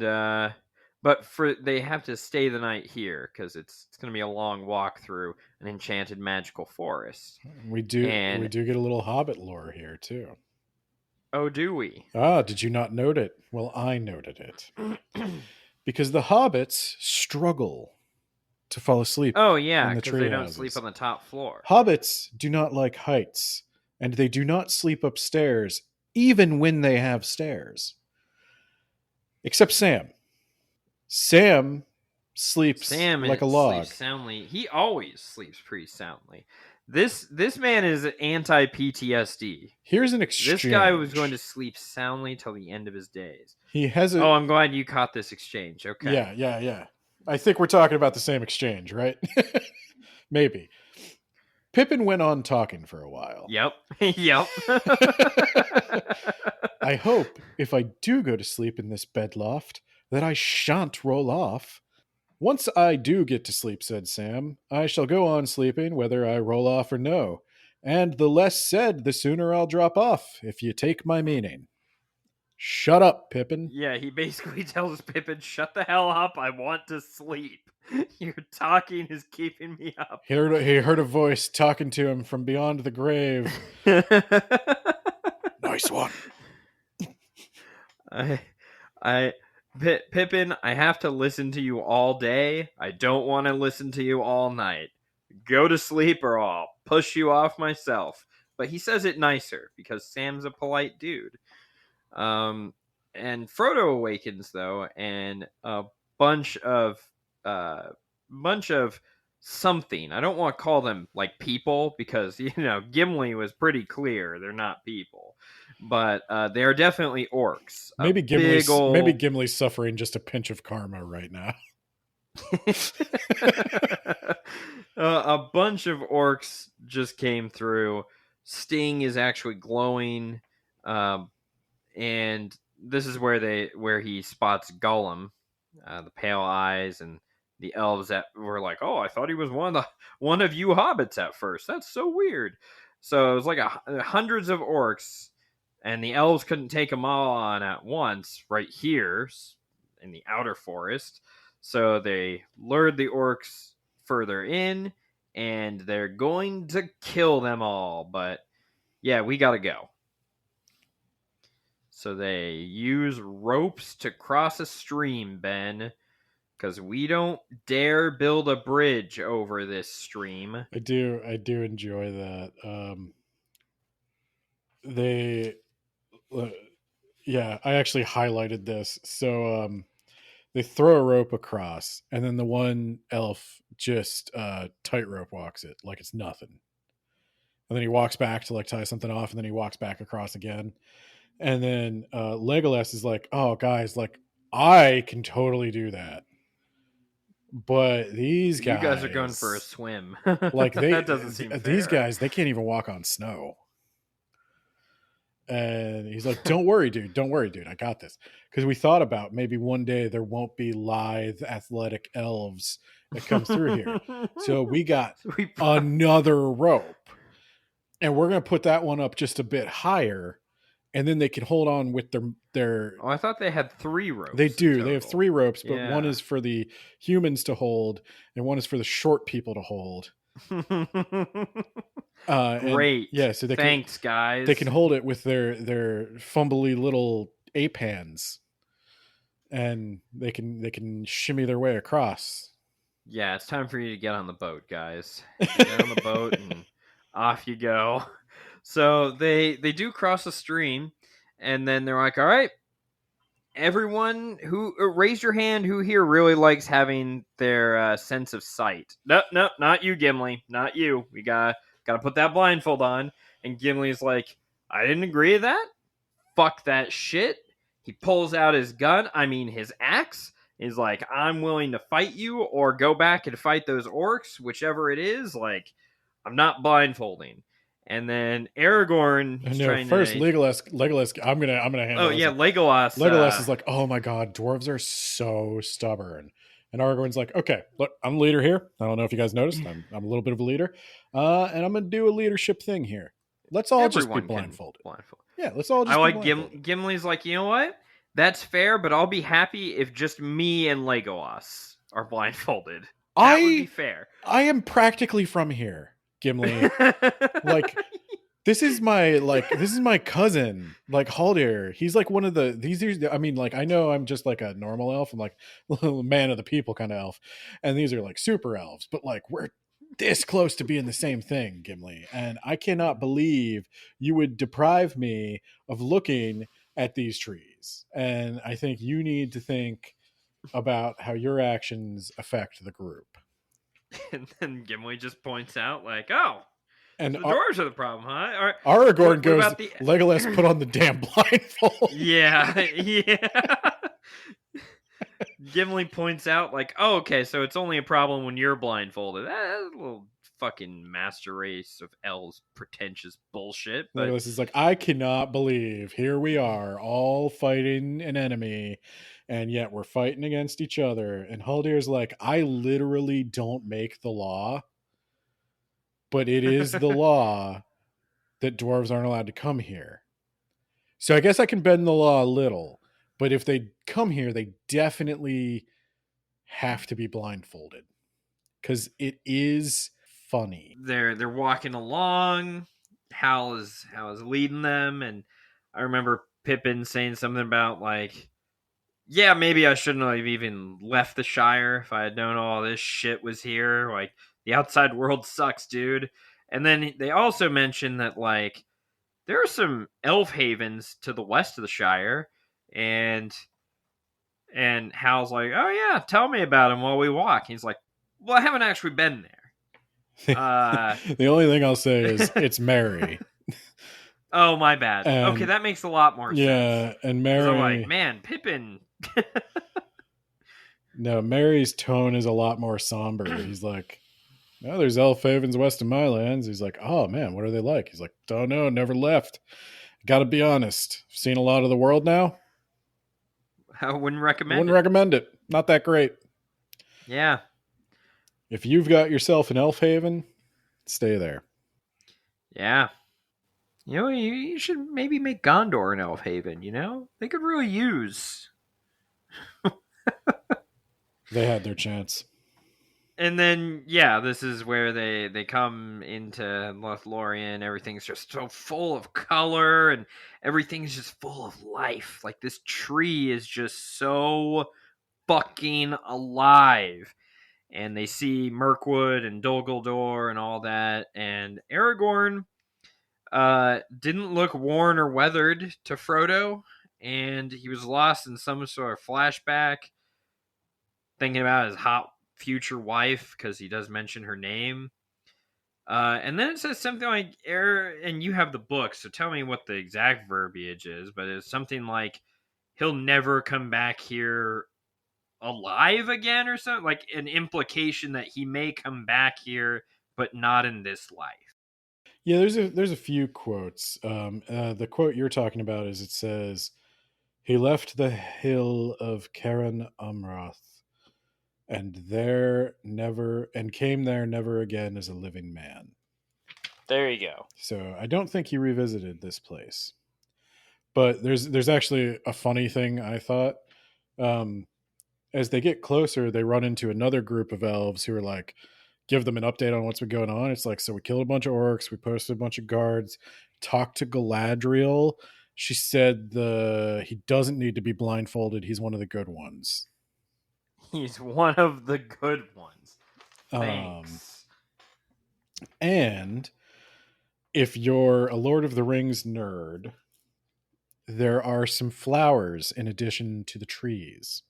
but they have to stay the night here because it's going to be a long walk through an enchanted magical forest. We do get a little Hobbit lore here too. Oh, do we? Ah, did you not note it? Well, I noted it. Because the hobbits struggle to fall asleep. Oh, yeah, in the because they don't houses. sleep on the top floor. Hobbits do not like heights, and they do not sleep upstairs, even when they have stairs. Except Sam. Sam sleeps like a log. Sleeps soundly. He always sleeps pretty soundly. This man is anti PTSD. Here's an exchange. This guy was going to sleep soundly till the end of his days. He has Oh, I'm glad you caught this exchange. Okay. Yeah. I think we're talking about the same exchange, right? Maybe. Pippin went on talking for a while. Yep. Yep. I hope if I do go to sleep in this bed loft that I shan't roll off. Once I do get to sleep, said Sam, I shall go on sleeping whether I roll off or no. And the less said, the sooner I'll drop off, if you take my meaning. Shut up, Pippin. Yeah, he basically tells Pippin, shut the hell up, I want to sleep. Your talking is keeping me up. He heard a voice talking to him from beyond the grave. Nice one. Pippin, I have to listen to you all day. I don't want to listen to you all night. Go to sleep or I'll push you off myself. But he says it nicer because Sam's a polite dude. And Frodo awakens though, and a bunch of something. I don't want to call them like people because Gimli was pretty clear they're not people, but they are definitely orcs. Maybe Gimli's suffering just a pinch of karma right now. A bunch of orcs just came through. Sting is actually glowing, and this is where he spots Gollum, the pale eyes, and the elves that were like, "Oh, I thought he was one of you hobbits at first. That's so weird." So it was like hundreds of orcs, and the elves couldn't take them all on at once right here in the outer forest. So they lured the orcs further in, and they're going to kill them all. But yeah, we gotta go. So they use ropes to cross a stream, Ben, because we don't dare build a bridge over this stream. I do enjoy that. I actually highlighted this. So they throw a rope across, and then the one elf just tightrope walks it like it's nothing. And then he walks back to like tie something off, and then he walks back across again. And then Legolas is like, "Oh, guys, like I can totally do that." But these guys, you guys are going for a swim. Like that doesn't seem these fair. guys, they can't even walk on snow. And he's like, "Don't worry, dude. Don't worry, dude. I got this." Because we thought about maybe one day there won't be lithe, athletic elves that come through here. So we got another rope, and we're gonna put that one up just a bit higher. And then they can hold on with their. Oh, I thought they had 3 ropes. They do. They have 3 ropes, but one is for the humans to hold, and one is for the short people to hold. Great. Yeah. So thanks, guys. They can hold it with their fumbly little ape hands, and they can shimmy their way across. Yeah, it's time for you to get on the boat, guys. Get on the boat and off you go. So they do cross the stream, and then they're like, all right, everyone who raise your hand who here really likes having their sense of sight. No, not you, Gimli. Not you. We gotta put that blindfold on. And Gimli's like, I didn't agree to that. Fuck that shit. He pulls out his his axe. He's like, I'm willing to fight you or go back and fight those orcs, whichever it is. Like, I'm not blindfolding. And then Aragorn is trying first to... Legolas. I'm gonna handle. Oh yeah, Legolas. Legolas is like, oh my god, dwarves are so stubborn. And Aragorn's like, okay, look, I'm the leader here. I don't know if you guys noticed. I'm a little bit of a leader, and I'm gonna do a leadership thing here. Let's all just be Everyone can blindfolded. blindfold. Yeah, let's all just I be like blindfolded. Gimli's like, you know what? That's fair, but I'll be happy if just me and Legolas are blindfolded. That would be fair. I am practically from here, Gimli. Like, this is my cousin, like Haldir. He's like one of I mean, like, I know I'm just like a normal elf. I'm like man of the people kind of elf. And these are like super elves, but like we're this close to being the same thing, Gimli. And I cannot believe you would deprive me of looking at these trees. And I think you need to think about how your actions affect the group. And then Gimli just points out, like, oh, And so the dwarves are the problem, huh? Or, Aragorn what goes, about the... Legolas, put on the damn blindfold. Yeah, yeah. Gimli points out, like, oh, okay, so it's only a problem when you're blindfolded. That's a little fucking master race of elves pretentious bullshit. But Legolas is like, I cannot believe here we are all fighting an enemy, and yet we're fighting against each other. And Haldir's like, I literally don't make the law, but it is the law that dwarves aren't allowed to come here. So I guess I can bend the law a little, but if they come here, they definitely have to be blindfolded because it is funny. they're walking along. Hal is leading them, and I remember Pippin saying something about, like, yeah, maybe I shouldn't have even left the Shire if I had known all this shit was here. Like, the outside world sucks, dude. And then they also mentioned that, like, there are some elf havens to the west of the Shire, and Hal's like, oh yeah, tell me about them while we walk. He's like, well, I haven't actually been there. The only thing I'll say is it's Mary. Oh, my bad. And, okay, that makes a lot more sense. Yeah, and 'Cause I'm Mary. like, man, Pippin. No, Mary's tone is a lot more somber. He's like, "Oh, there's elf havens west of my lands." He's like, "Oh man, what are they like?" He's like, "Don't know, never left. Got to be honest. Seen a lot of the world now. I wouldn't recommend Wouldn't recommend it. Not that great. Yeah. If you've got yourself an elf haven, stay there." Yeah. You know, you should maybe make Gondor an elf haven, you know? They could really use. They had their chance. And then, yeah, this is where they come into Lothlorien. Everything's just so full of color, and everything's just full of life. Like, this tree is just so fucking alive. And they see Mirkwood and Dol Guldur and all that. And Aragorn didn't look worn or weathered to Frodo, and he was lost in some sort of flashback, thinking about his hot future wife, because he does mention her name. And then it says something like, and you have the book, so tell me what the exact verbiage is, but it's something like, he'll never come back here alive again, or something, like an implication that he may come back here, but not in this life. Yeah, there's a few quotes. The quote you're talking about is, it says, "He left the hill of Caran Amroth, and came there never again as a living man." There you go. So I don't think he revisited this place. But there's actually a funny thing I thought. As they get closer, they run into another group of elves who are like, give them an update on what's been going on. It's like, so we killed a bunch of orcs, we posted a bunch of guards, talked to Galadriel. She said he doesn't need to be blindfolded. He's one of the good ones. He's one of the good ones. Thanks. And if you're a Lord of the Rings nerd, there are some flowers in addition to the trees.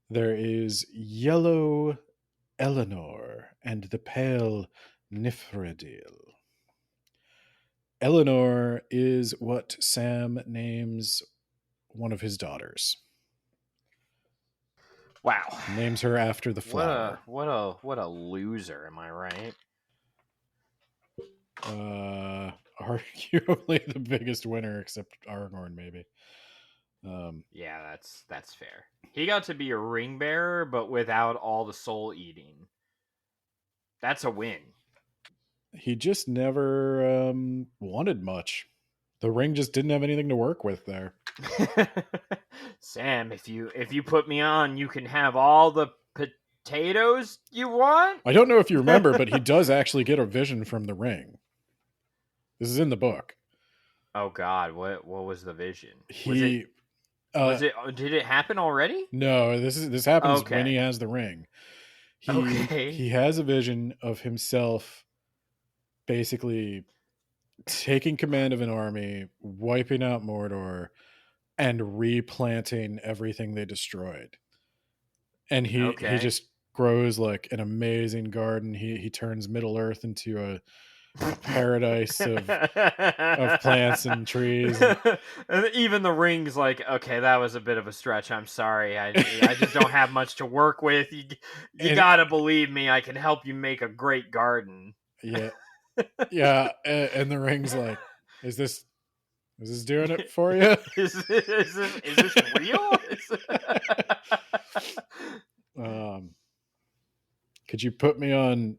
There is yellow Eleanor and the pale Nifredil. Eleanor is what Sam names one of his daughters. Wow. Names her after the flower. What a loser, am I right? Arguably the biggest winner, except Aragorn, maybe. Yeah, that's fair. He got to be a ring bearer, but without all the soul eating. That's a win. He just never wanted much. The ring just didn't have anything to work with there. Sam, if you put me on, you can have all the potatoes you want. I don't know if you remember, but he does actually get a vision from the ring. This is in the book. Oh God, what was the vision? He Did it happen already? No, this happens Okay. when he has the ring. Okay. He has a vision of himself basically taking command of an army, wiping out Mordor, and replanting everything they destroyed. And he just grows like an amazing garden. He turns Middle Earth into a paradise of plants and trees. And even the ring's like, okay, that was a bit of a stretch. I'm sorry. I just don't have much to work with. You gotta believe me. I can help you make a great garden. Yeah. Yeah. And the ring's like, is this doing it for you? Is this real? Could you put me on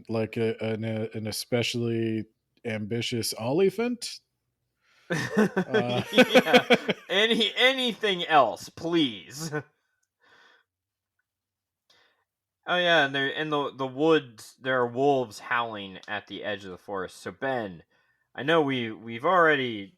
like an especially ambitious elephant? Yeah. Anything else, please. Oh yeah, and there in the woods there are wolves howling at the edge of the forest. So Ben, I know we've already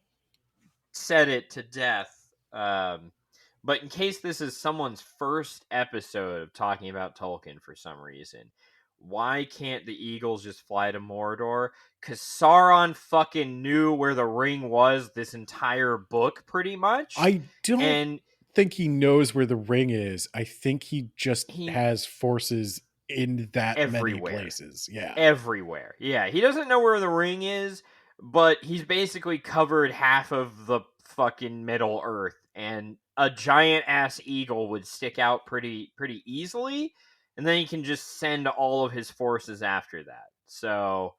said it to death, but in case this is someone's first episode of talking about Tolkien for some reason, why can't the eagles just fly to Mordor? Because Sauron fucking knew where the ring was this entire book, pretty much. I don't think he knows where the ring is. I think he just has forces in that everywhere. many places. Yeah. Everywhere. Yeah. He doesn't know where the ring is, but he's basically covered half of the fucking Middle Earth, and a giant ass eagle would stick out pretty easily, and then he can just send all of his forces after that. So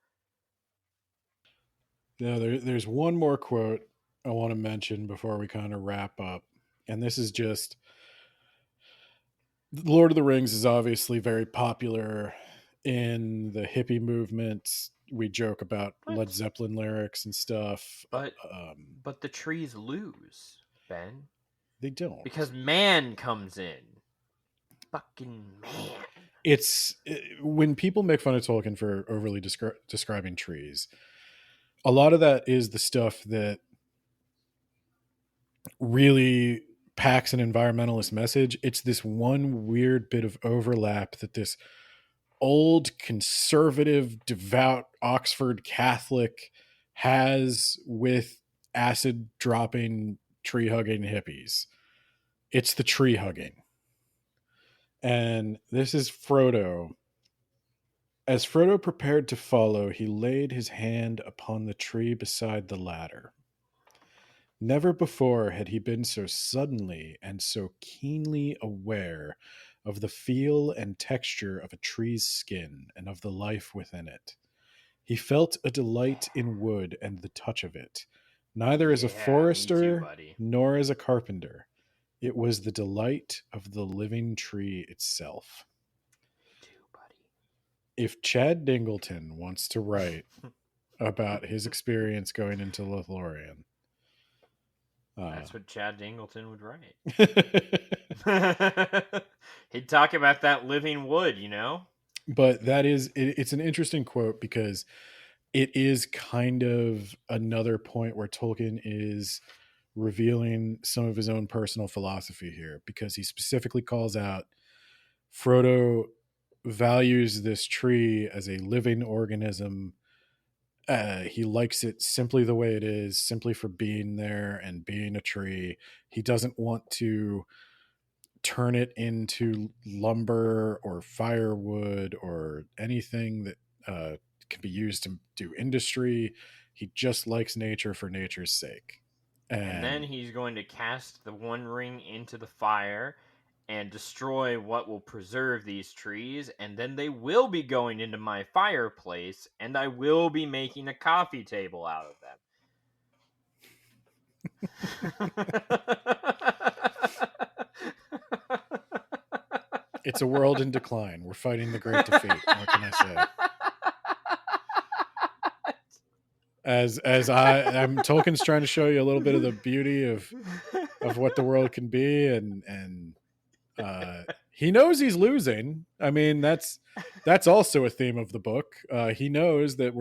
now there's one more quote I want to mention before we kind of wrap up, and this is just Lord of the Rings is obviously very popular in the hippie movement. We joke about Led Zeppelin lyrics and stuff. But the trees lose, Ben. They don't. Because man comes in. Fucking man. When people make fun of Tolkien for overly describing trees, a lot of that is the stuff that really packs an environmentalist message. It's this one weird bit of overlap that this old conservative devout Oxford Catholic has with acid dropping tree hugging hippies. It's the tree hugging. And this is Frodo. As Frodo prepared to follow, he laid his hand upon the tree beside the ladder. Never before had he been so suddenly and so keenly aware of the feel and texture of a tree's skin and of the life within it. He felt a delight in wood and the touch of it, neither as a forester nor as a carpenter. It was the delight of the living tree itself. If Chad Dingleton wants to write about his experience going into Lothlorien, that's what Chad Dingleton would write. He'd talk about that living wood, you know? But it's an interesting quote because it is kind of another point where Tolkien is revealing some of his own personal philosophy here, because he specifically calls out Frodo values this tree as a living organism. He likes it simply the way it is, simply for being there and being a tree. He doesn't want to turn it into lumber or firewood or anything that can be used to do industry. He just likes nature for nature's sake. And then he's going to cast the One Ring into the fire and destroy what will preserve these trees, and then they will be going into my fireplace, and I will be making a coffee table out of them. It's a world in decline. We're fighting the great defeat. What can I say? As I'm Tolkien's trying to show you a little bit of the beauty of what the world can be, and he knows he's losing. I mean, that's also a theme of the book. He knows that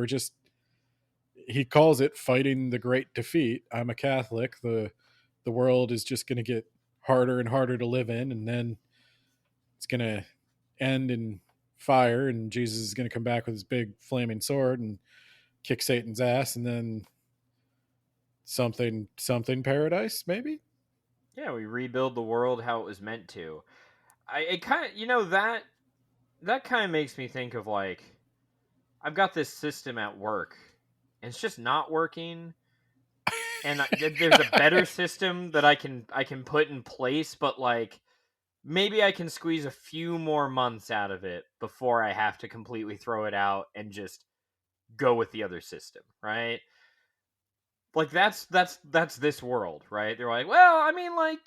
he calls it fighting the great defeat. I'm a Catholic. The world is just going to get harder and harder to live in, and then it's going to end in fire, and Jesus is going to come back with his big flaming sword and kick Satan's ass, and then something paradise, maybe. Yeah, we rebuild the world how it was meant to. It kind of, that kind of makes me think of, like, I've got this system at work, and it's just not working. And there's a better system that I can put in place, but, like, maybe I can squeeze a few more months out of it before I have to completely throw it out and just go with the other system, right? Like, that's this world, right? They're like, well, I mean, like,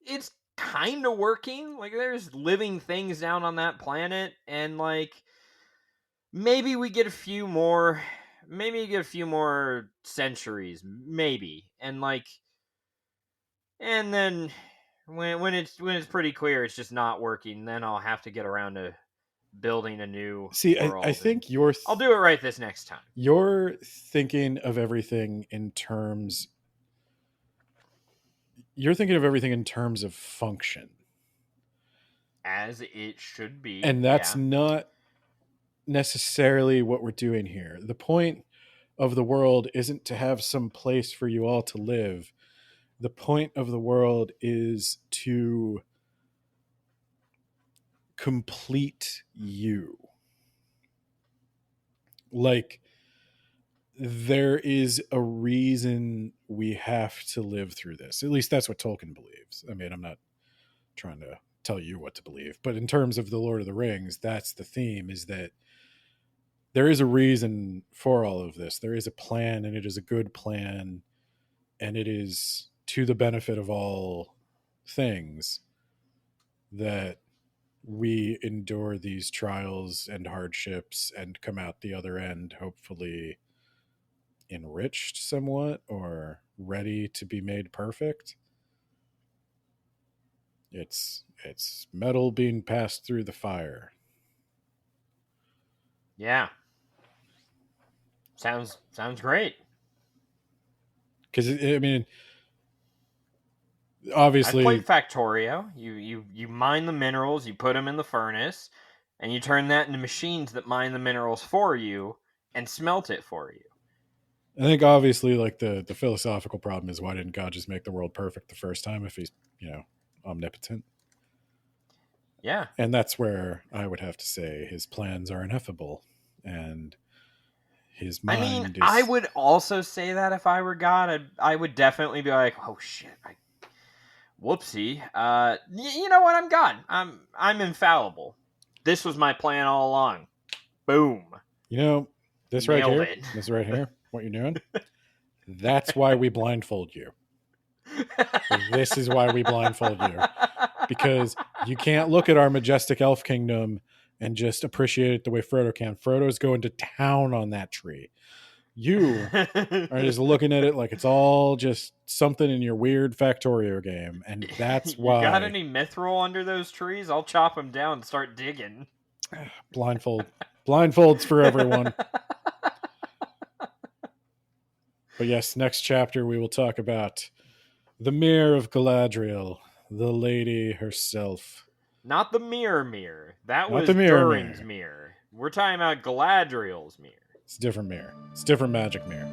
it's kind of working. Like, there's living things down on that planet, and, like, maybe we get a few more centuries, maybe. And, like, and then when it's pretty clear it's just not working, then I'll have to get around to building a new world. I think I'll do it right this next time. You're thinking of everything in terms of function, as it should be. And that's not necessarily what we're doing here. The point of the world isn't to have some place for you all to live. The point of the world is to complete you. Like, there is a reason we have to live through this. At least that's what Tolkien believes. I mean, I'm not trying to tell you what to believe, but in terms of the Lord of the Rings, that's the theme, is that there is a reason for all of this. There is a plan, and it is a good plan, and it is to the benefit of all things that we endure these trials and hardships and come out the other end, hopefully enriched somewhat or ready to be made perfect. It's metal being passed through the fire. Yeah. Sounds great. Because, I mean, obviously, I played Factorio. You mine the minerals, you put them in the furnace, and you turn that into machines that mine the minerals for you and smelt it for you. I think obviously, like, the philosophical problem is, why didn't God just make the world perfect the first time if he's, omnipotent? Yeah. And that's where I would have to say his plans are ineffable, and his mind is... I would also say that if I were God, I would definitely be like, oh shit, whoopsie. You know what? I'm God. I'm infallible. This was my plan all along. Boom. This Nailed right here, it. this right here, what you're doing, that's why we blindfold you. This is why we blindfold you. Because you can't look at our majestic elf kingdom and just appreciate it the way Frodo can. Frodo's going to town on that tree. You are just looking at it like it's all just something in your weird Factorio game. And that's why... You got any mithril under those trees? I'll chop them down and start digging. Blindfolds for everyone. But yes, next chapter we will talk about the Mirror of Galadriel, the lady herself. Not the mirror. That Not was the Durin's mirror. We're talking about Galadriel's mirror. It's a different mirror. It's a different magic mirror.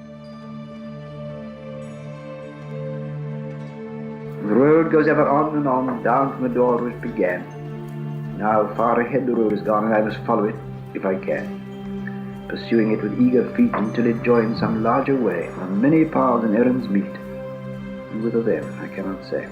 The road goes ever on and on, down from the door which began. Now far ahead the road is gone, and I must follow it, if I can, pursuing it with eager feet until it joins some larger way, where many paths and errands meet. And whither then, I cannot say.